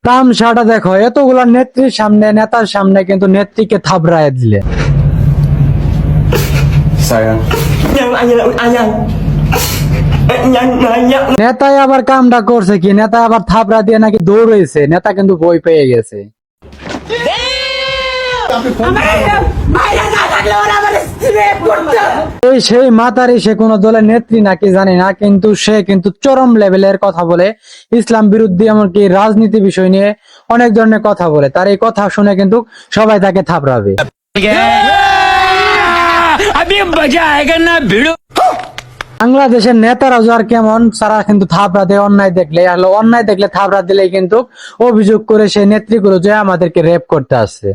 তামসাটা দেখো, এতগুলা নেত্রীর সামনে, নেতার সামনে কিন্তু নেত্রীকে থাবড়ায় দিলে। নেতায় আবার কামটা করছে কি, নেতা আবার থাবড়া দিয়ে নাকি দৌড়েছে, নেতা কিন্তু বই পেয়ে গেছে। এই সেই মাতারি, সে কোন দলের নেত্রী নাকি জানি না, কিন্তু সে কিন্তু চরম লেভেলের কথা বলে, ইসলাম বিরোধী এমনকি রাজনীতি বিষয় নিয়ে অনেক ধরনের কথা বলে। তার এই কথা শুনে কিন্তু সবাই তাকে থাপড়াবে। বাংলাদেশের নেতারা আর কেমন, তারা কিন্তু থাপড়া দেয় অন্যায় দেখলে, অন্যায় দেখলে থাপড়া দিলেই কিন্তু অভিযোগ করে সেই নেত্রীগুলো যে আমাদেরকে রেপ করতে আসছে।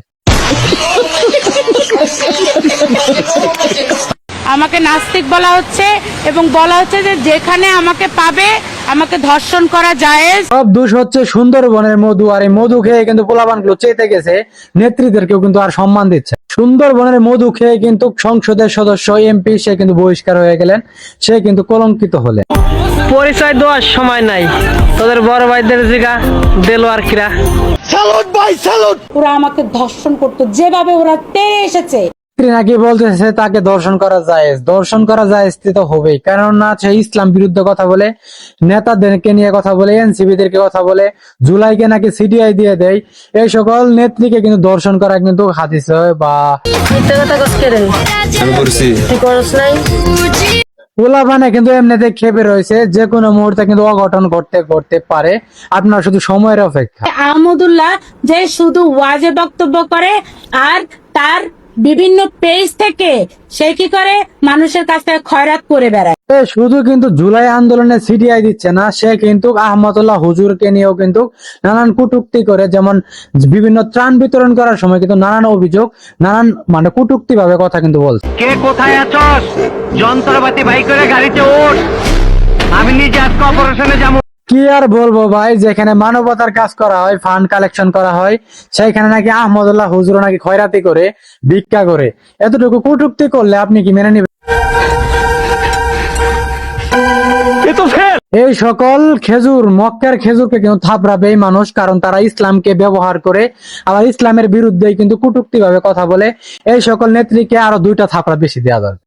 আমাকে নাস্তিক বলা হচ্ছে এবং বলা হচ্ছে যে যেখানে আমাকে পাবে আমাকে ধর্ষণ করা জায়েজ। সব দোষ হচ্ছে সুন্দরবনের মধু, আর এই মধু খেয়ে কিন্তু পোলাপানগুলো চেতে গেছে, নেত্রীদেরকেও কিন্তু আর সম্মান দিচ্ছে। সুন্দরবনের মধু খেয়ে কিন্তু সংসদের সদস্য এমপি সে কিন্তু বহিষ্কার হয়ে গেলেন, সে কিন্তু কলঙ্কিত হলেন। পরিচয় দেওয়ার সময় নাই, তোদের বড় ভাইদের জিগা দেলোয়ার কিরা। স্যালুট ভাই স্যালুট। ওরা আমাকে ধর্ষণ করতো, যেভাবে ওরা তেড়ে এসেছে। নাকি বলতেছে তাকে দর্শন করা জায়েজ, দর্শন করা জায়েজ তো হবেই, কেননা সে ইসলাম বিরুদ্ধে কথা বলে, নেতাদেরকে নিয়ে কথা বলে, এনসিপিদেরকে কথা বলে, জুলাইকে নাকি সিডিআই দিয়ে দেয়। এই সকল নেত্রীকে কিন্তু দর্শন করা কিন্তু হাদিস হয় বা পোলাপানে কিন্তু এমনিতে খেপে রয়েছে, যে কোনো মুহূর্তে কিন্তু অঘটন ঘটতে পারে। আপনার শুধু সময়ের অপেক্ষা। আহমদুল্লাহ যে শুধু ওয়াজে বক্তব্য করে আর তার বিভিন্ন পেজ থেকে সে কি করে মানুষের কাছে খয়রাত করে বেড়ায়। শুধু কিন্তু জুলাই আন্দোলনে সিডিআই দিচ্ছে না, সে কিন্তু আহমদুল্লাহ হুজুরকে নিয়েও কিন্তু নানান কটূক্তি করে, যেমন বিভিন্ন ত্রাণ বিতরণ করার সময় কিন্তু নানান অভিযোগ, নানান মানে কটূক্তি ভাবে কথা কিন্তু বলছে। কে কোথায় আছস? যন্ত্রপাতি বাই করে গাড়িতে ওঠ, আমি নিজে আজকে অপারেশনে যাবো। কি আর বলবো ভাই, যেখানে মানবতার কাজ করা হয়, ফান্ড কালেকশন করা হয়, সেইখানে নাকি আহমদুল্লাহ হুজুর নাকি খয়রাতি করে, ভিক্ষা করে। এতটুকু কটূক্তি করলে আপনি কি মেনে নেবেন? এই সকল খেজুর, মক্কার খেজুরকে কিন্তু থাপড়াবে এই মানুষ, কারণ তারা ইসলামকে ব্যবহার করে, আবার ইসলামের বিরুদ্ধে কিন্তু কটূক্তি ভাবে কথা বলে। এই সকল নেত্রীকে আরো 2টা থাপড়া বেশি দেওয়া দরকার।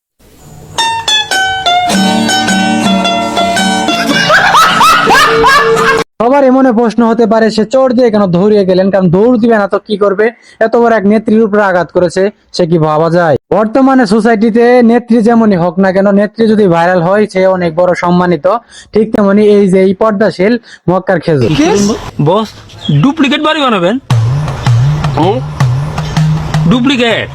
সবার মনে প্রশ্ন হতে পারে, সে চোর দিয়ে কেন ধরিয়ে গেলেন, কারণ দৌড় দিবে না তো কি করবে? এত বড় এক নেত্রীর উপরে আঘাত করেছে, সে কি ভাবা যায়? বর্তমানে সোসাইটিতে নেত্রী যেমনই হোক না কেন, নেত্রী যদি ভাইরাল হয় সে অনেক বড় সম্মানিত। ঠিক তেমনি এই যে এই পর্দাশীল মক্কার খেজুর। বস ডুপ্লিকেট বাড়ি বানাবেন? ডুপ্লিকেট